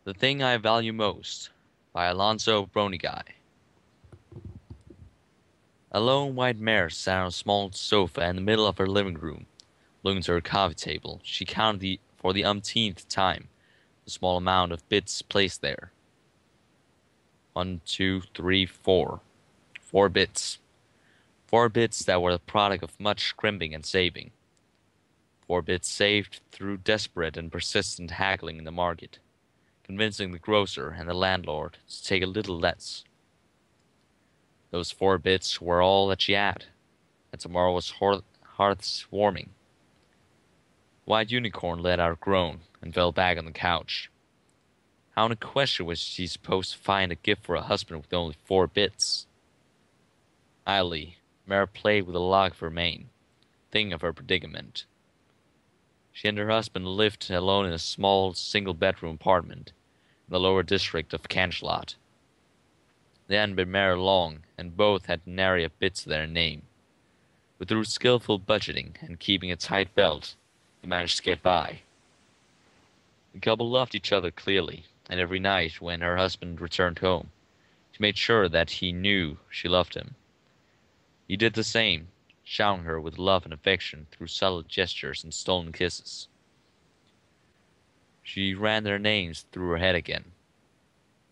The Thing I Value Most by Allonso Bronyguy. A lone white mare sat on a small sofa in the middle of her living room, looking to her coffee table. She counted for the umpteenth time the small amount of bits placed there. 1, 2, 3, 4. 4 bits. 4 bits that were the product of much scrimping and saving. 4 bits saved through desperate and persistent haggling in the market, convincing the grocer and the landlord to take a little less. Those 4 bits were all that she had, and tomorrow was Hearth's warming. White Unicorn let out a groan and fell back on the couch. How in a question was she supposed to find a gift for a husband with only 4 bits? Idly, Mare played with the lock of her mane, thinking of her predicament. She and her husband lived alone in a small single-bedroom apartment in the lower district of Cancelot. They hadn't been married long, and both had nary a bit to their name. But through skillful budgeting and keeping a tight belt, they managed to get by. The couple loved each other clearly, and every night when her husband returned home, she made sure that he knew she loved him. He did the same, showering her with love and affection through subtle gestures and stolen kisses. She ran their names through her head again.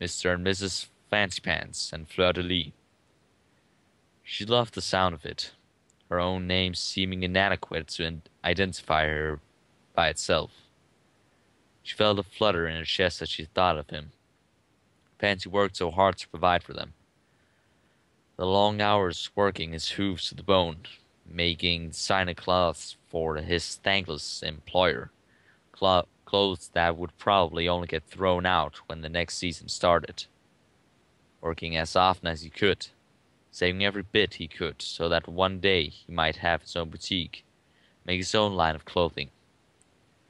Mr. and Mrs. Fancypants and Fleur. She loved the sound of it, her own name seeming inadequate to identify her by itself. She felt a flutter in her chest as she thought of him. Fancy worked so hard to provide for them. The long hours working his hooves to the bone, making designer cloths for his thankless employer, clothes that would probably only get thrown out when the next season started. Working as often as he could, saving every bit he could so that one day he might have his own boutique, make his own line of clothing.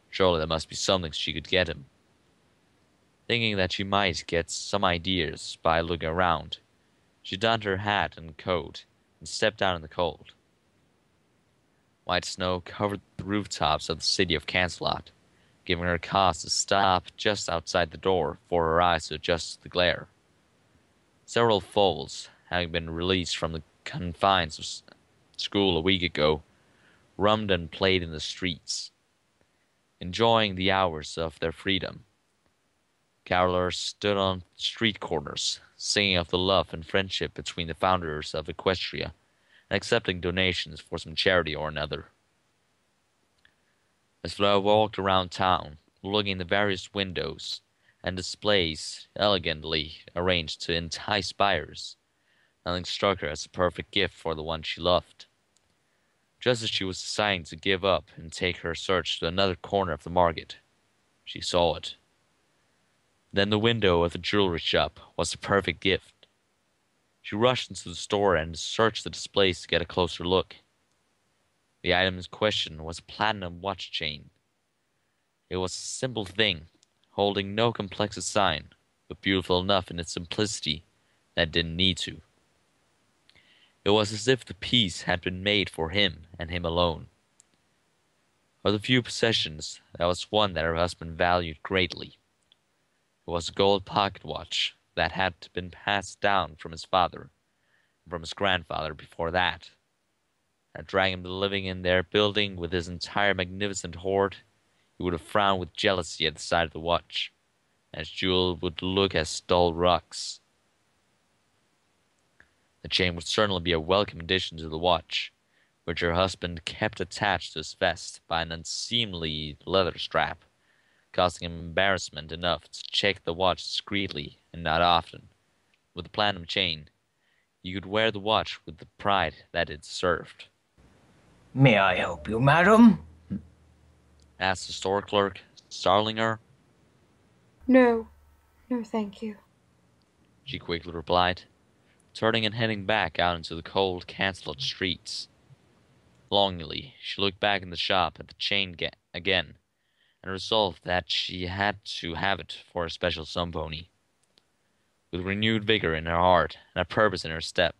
Surely there must be something she could get him. Thinking that she might get some ideas by looking around, she donned her hat and coat and stepped out in the cold. White snow covered the rooftops of the city of Cancelot, giving her cause to stop just outside the door for her eyes to adjust to the glare. Several foals, having been released from the confines of school a week ago, rummed and played in the streets, enjoying the hours of their freedom. Carolers stood on street corners, singing of the love and friendship between the founders of Equestria, and accepting donations for some charity or another. As Fleur walked around town, looking in the various windows and displays elegantly arranged to entice buyers, nothing struck her as a perfect gift for the one she loved. Just as she was deciding to give up and take her search to another corner of the market, she saw it. Then the window of the jewelry shop was the perfect gift. She rushed into the store and searched the displays to get a closer look. The item in question was a platinum watch chain. It was a simple thing, holding no complex design, but beautiful enough in its simplicity that it didn't need to. It was as if the piece had been made for him and him alone. Of the few possessions, that was one that her husband valued greatly. It was a gold pocket watch that had been passed down from his father and from his grandfather before that. Had Dragon been living in their building with his entire magnificent hoard, he would have frowned with jealousy at the sight of the watch, and its jewel would look as dull rocks. The chain would certainly be a welcome addition to the watch, which her husband kept attached to his vest by an unseemly leather strap, causing him embarrassment enough to check the watch discreetly and not often. With the platinum chain, he could wear the watch with the pride that it deserved. May I help you, madam? Asked the store clerk, startling her. No, no, thank you. She quickly replied, turning and heading back out into the cold, cancelled streets. Longingly, she looked back in the shop at the chain again, and resolved that she had to have it for a special pony. With renewed vigor in her heart and a purpose in her step,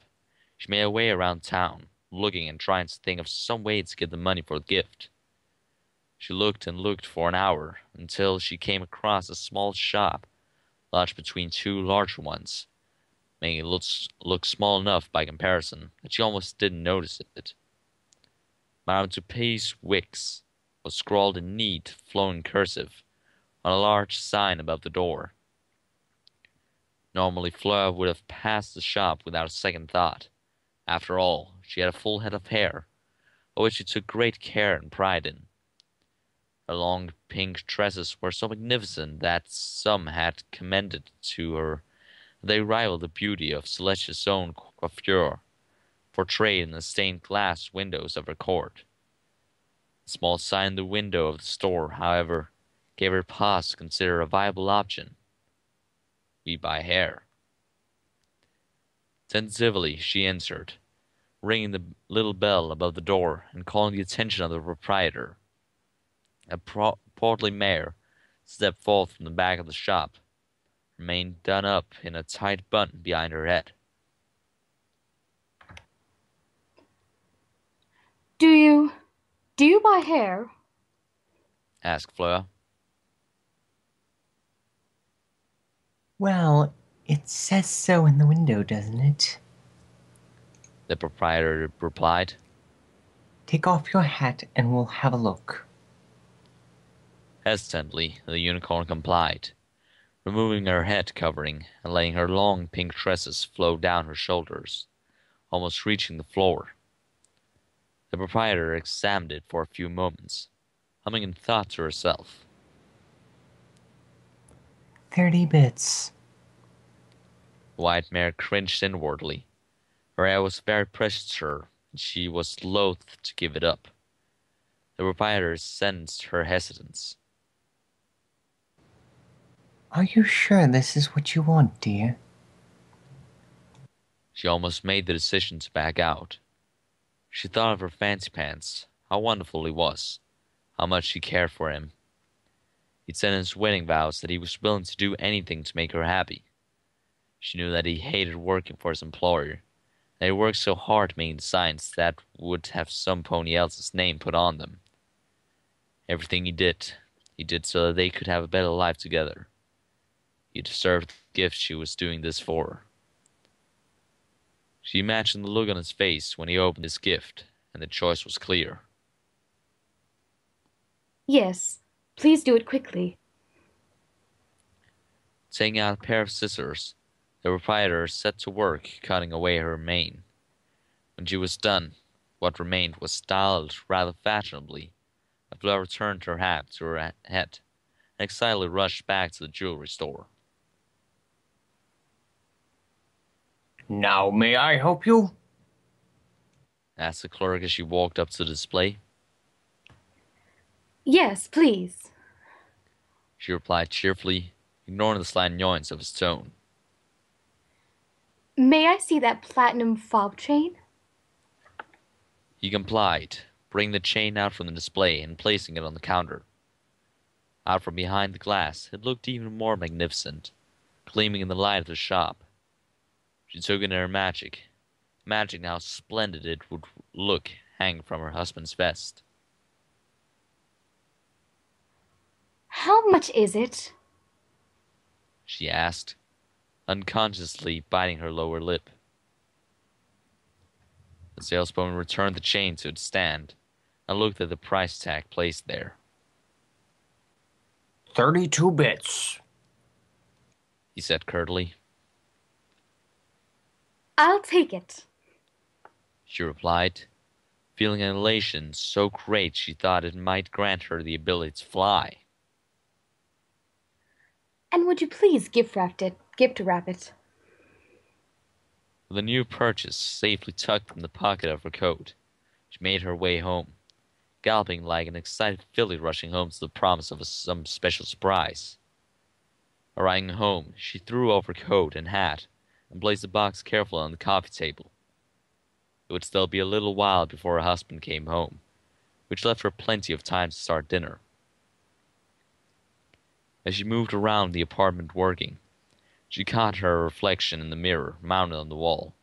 she made her way around town, looking and trying to think of some way to get the money for the gift. She looked and looked for an hour until she came across a small shop lodged between two larger ones, making it look small enough by comparison that she almost didn't notice it. Madame Dupé's Wicks was scrawled in neat, flowing cursive on a large sign above the door. Normally Fleur would have passed the shop without a second thought. After all, she had a full head of hair, of which she took great care and pride in. Her long pink tresses were so magnificent that some had commended to her that they rivaled the beauty of Celestia's own coiffure, portrayed in the stained glass windows of her court. The small sign in the window of the store, however, gave her pause to consider a viable option. We buy hair. Tentatively she answered, ringing the little bell above the door and calling the attention of the proprietor. A portly mare stepped forth from the back of the shop, her mane done up in a tight bun behind her head. Do you buy hair? Asked Fleur. Well, it says so in the window, doesn't it? The proprietor replied. Take off your hat and we'll have a look. Hesitantly, the unicorn complied, removing her head covering and letting her long pink tresses flow down her shoulders, almost reaching the floor. The proprietor examined it for a few moments, humming in thought to herself. 30 bits. The white mare cringed inwardly. Her hair was very precious to her, and she was loath to give it up. The proprietor sensed her hesitance. Are you sure this is what you want, dear? She almost made the decision to back out. She thought of her Fancypants, how wonderful he was, how much she cared for him. He'd said in his wedding vows that he was willing to do anything to make her happy. She knew that he hated working for his employer, that he worked so hard making designs that would have some pony else's name put on them. Everything he did so that they could have a better life together. He deserved the gift she was doing this for. She imagined the look on his face when he opened his gift, and the choice was clear. Yes, please do it quickly. Taking out a pair of scissors, the proprietor set to work cutting away her mane. When she was done, what remained was styled rather fashionably. Fleur returned her hat to her head, and excitedly rushed back to the jewelry store. Now may I help you? Asked the clerk as she walked up to the display. Yes, please. She replied cheerfully, ignoring the slight annoyance of his tone. May I see that platinum fob chain? He complied, bringing the chain out from the display and placing it on the counter. Out from behind the glass, it looked even more magnificent, gleaming in the light of the shop. She took it in her magic, imagining how splendid it would look hanging from her husband's vest. How much is it? She asked, unconsciously biting her lower lip. The saleswoman returned the chain to its stand and looked at the price tag placed there. 32 bits. He said curtly. I'll take it. She replied, feeling an elation so great she thought it might grant her the ability to fly. And would you please gift wrap it? With a new purchase safely tucked in the pocket of her coat, she made her way home, galloping like an excited filly rushing home to the promise of some special surprise. Arriving home, she threw off her coat and hat and placed the box carefully on the coffee table. It would still be a little while before her husband came home, which left her plenty of time to start dinner. As she moved around the apartment working, she caught her reflection in the mirror mounted on the wall.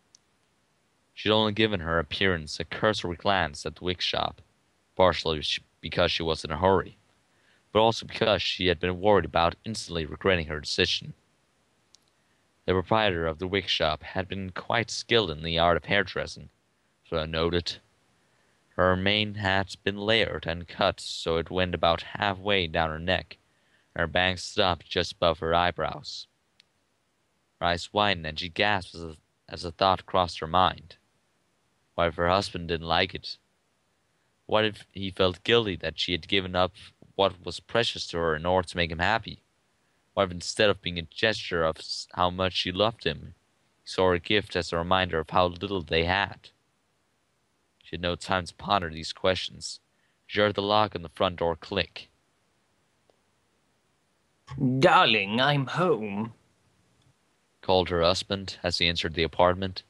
She had only given her appearance a cursory glance at the wig shop, partially because she was in a hurry, but also because she had been worried about instantly regretting her decision. The proprietor of the wig shop had been quite skilled in the art of hairdressing, Fleur noted. Her main had been layered and cut so it went about halfway down her neck, and her bangs stopped just above her eyebrows. Her eyes widened and she gasped as a thought crossed her mind. What if her husband didn't like it? What if he felt guilty that she had given up what was precious to her in order to make him happy? What if instead of being a gesture of how much she loved him, he saw her gift as a reminder of how little they had? She had no time to ponder these questions. She heard the lock on the front door click. Darling, I'm home, Called her husband as he entered the apartment.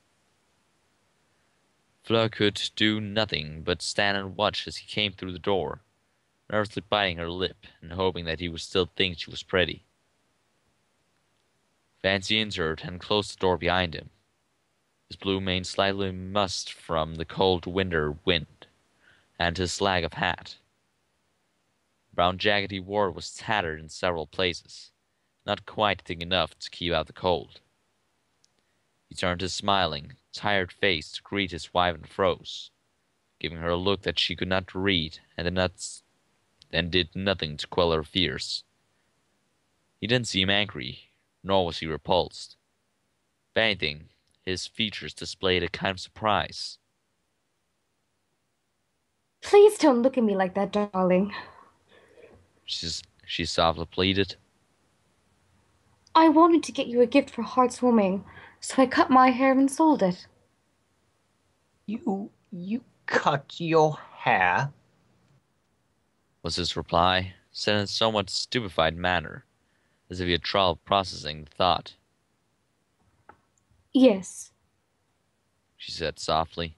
Fleur could do nothing but stand and watch as he came through the door, nervously biting her lip and hoping that he would still think she was pretty. Fancy entered and closed the door behind him, his blue mane slightly mussed from the cold winter wind, and his slag of hat. The brown jacket he wore was tattered in several places, not quite thick enough to keep out the cold. He turned his smiling, tired face to greet his wife and froze, giving her a look that she could not read and did nothing to quell her fears. He didn't seem angry, nor was he repulsed. If anything, his features displayed a kind of surprise. Please don't look at me like that, darling. She softly pleaded. I wanted to get you a gift for Hearth's warming, so I cut my hair and sold it. You cut your hair? Was his reply, said in a somewhat stupefied manner, as if he had trouble processing the thought. Yes. She said softly.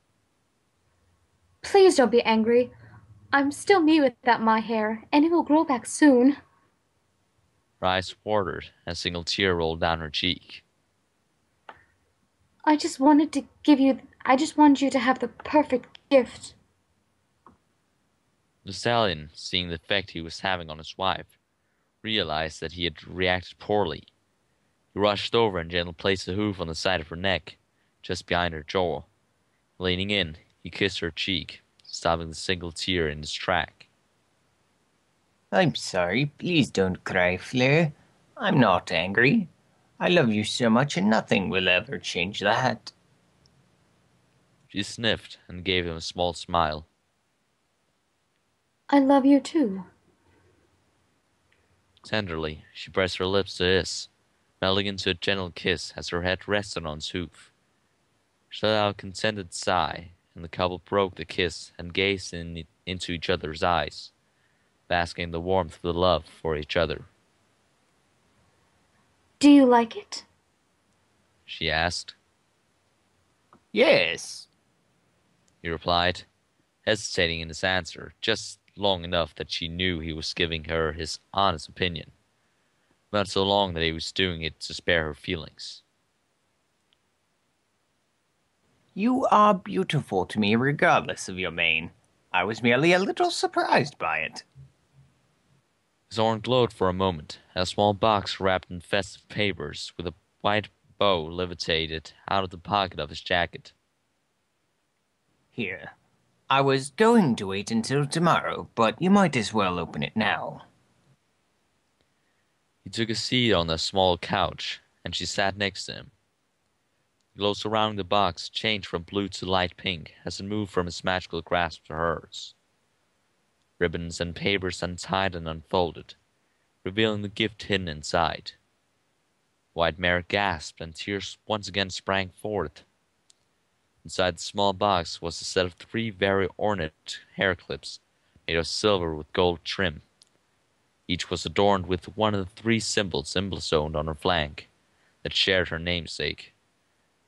Please don't be angry. I'm still me without my hair, and it will grow back soon. Her eyes watered, and a single tear rolled down her cheek. I just wanted you to have the perfect gift. The stallion, seeing the effect he was having on his wife, realized that he had reacted poorly. He rushed over and gently placed a hoof on the side of her neck, just behind her jaw. Leaning in, he kissed her cheek, stopping the single tear in its track. I'm sorry. Please don't cry, Fleur. I'm not angry. I love you so much and nothing will ever change that. She sniffed and gave him a small smile. I love you too. Tenderly, she pressed her lips to his, melting into a gentle kiss as her head rested on his hoof. She let out a contented sigh, and the couple broke the kiss and gazed into each other's eyes, basking in the warmth of the love for each other. Do you like it? She asked. Yes. He replied, hesitating in his answer, just long enough that she knew he was giving her his honest opinion, not so long that he was doing it to spare her feelings. You are beautiful to me regardless of your mane. I was merely a little surprised by it. His horn glowed for a moment, and a small box wrapped in festive papers with a white bow levitated out of the pocket of his jacket. Here. I was going to wait until tomorrow, but you might as well open it now. He took a seat on a small couch, and she sat next to him. The glow surrounding the box changed from blue to light pink as it moved from his magical grasp to hers. Ribbons and papers untied and unfolded, revealing the gift hidden inside. White Mare gasped, and tears once again sprang forth. Inside the small box was a set of 3 very ornate hair clips made of silver with gold trim. Each was adorned with one of the 3 symbols emblazoned on her flank that shared her namesake,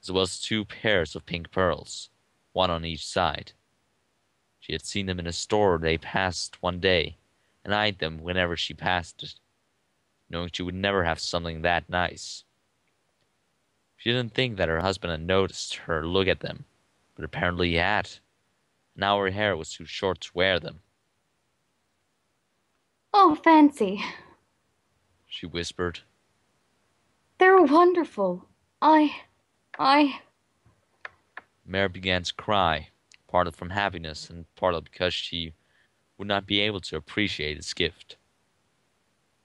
as well as 2 pairs of pink pearls, one on each side. She had seen them in a store they passed one day, and eyed them whenever she passed it, knowing she would never have something that nice. She didn't think that her husband had noticed her look at them, but apparently he had. Now her hair was too short to wear them. Oh, Fancy. She whispered. They're wonderful. I, I, Mare began to cry, partly from happiness and partly because she would not be able to appreciate his gift.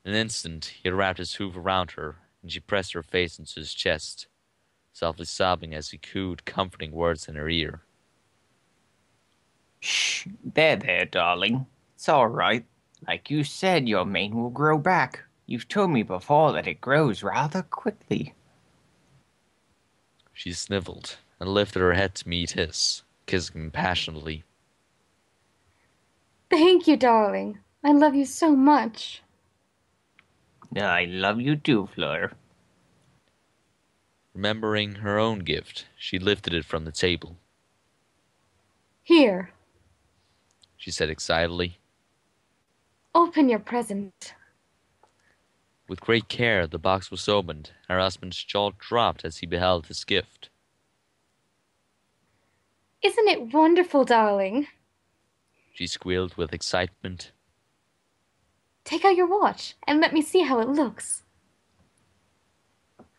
In an instant he had wrapped his hoof around her, and she pressed her face into his chest, softly sobbing as he cooed comforting words in her ear. Shh, there, darling. It's all right. Like you said, your mane will grow back. You've told me before that it grows rather quickly. She sniveled and lifted her head to meet his, kissing him passionately. thank you, darling. I love you so much. I love you too, Fleur. Remembering her own gift, she lifted it from the table. Here, She said excitedly. open your present. With great care the box was opened, and her husband's jaw dropped as he beheld his gift. Isn't it wonderful, darling? She squealed with excitement. Take out your watch and let me see how it looks.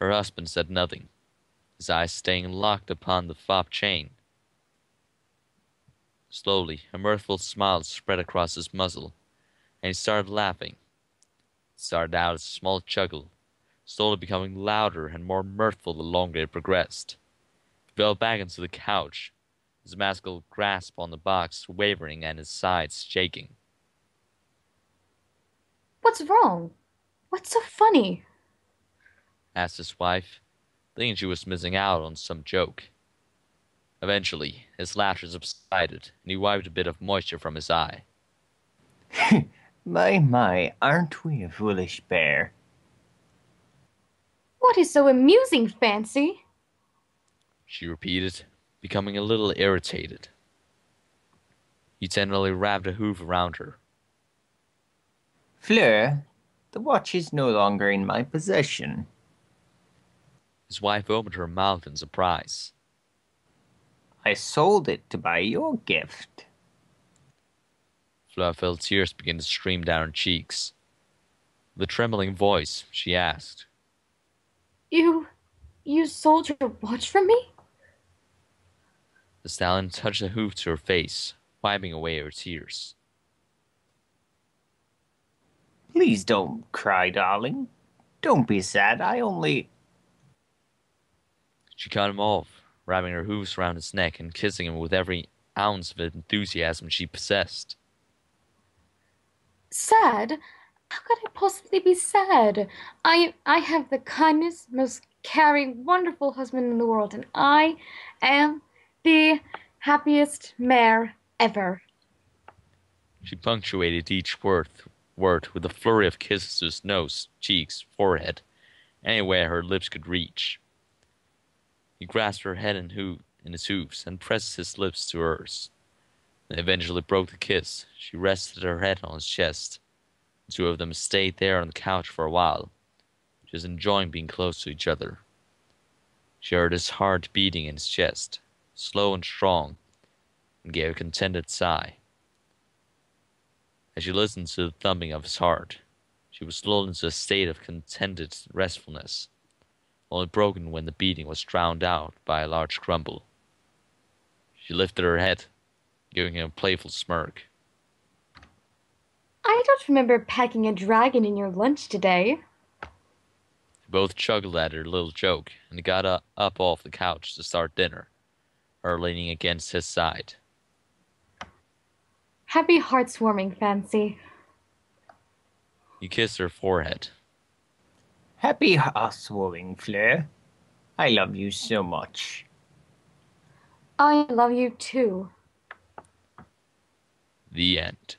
Her husband said nothing, his eyes staying locked upon the fob chain. Slowly, a mirthful smile spread across his muzzle, and he started laughing. It started out as a small chuckle, slowly becoming louder and more mirthful the longer it progressed. He fell back into the couch, his massive grasp on the box wavering and his sides shaking. What's wrong? What's so funny? Asked his wife, thinking she was missing out on some joke. Eventually, his laughter subsided, and he wiped a bit of moisture from his eye. My, aren't we a foolish pair? What is so amusing, Fancy? She repeated, becoming a little irritated. He tenderly wrapped a hoof around her. Fleur, the watch is no longer in my possession. His wife opened her mouth in surprise. I sold it to buy your gift. Fleur felt tears begin to stream down her cheeks. With a trembling voice, she asked, You sold your watch for me? The stallion touched the hoof to her face, wiping away her tears. Please don't cry, darling. Don't be sad. She cut him off, wrapping her hoofs around his neck and kissing him with every ounce of enthusiasm she possessed. Sad? How could I possibly be sad? I have the kindest, most caring, wonderful husband in the world, and I am the happiest mare ever. She punctuated each word with a flurry of kisses to his nose, cheeks, forehead, anywhere her lips could reach. He grasped her head in his hoofs and pressed his lips to hers. They eventually broke the kiss. She rested her head on his chest. The two of them stayed there on the couch for a while, just enjoying being close to each other. She heard his heart beating in his chest, slow and strong, and gave a contented sigh. As she listened to the thumping of his heart, she was lulled into a state of contented restfulness, only broken when the beating was drowned out by a large grumble. She lifted her head, giving him a playful smirk. I don't remember packing a dragon in your lunch today. They both chuckled at her little joke, and got up off the couch to start dinner, her leaning against his side. Happy heartwarming, Fancy. He kissed her forehead. Happy housewarming, Fleur. I love you so much. I love you too. The end.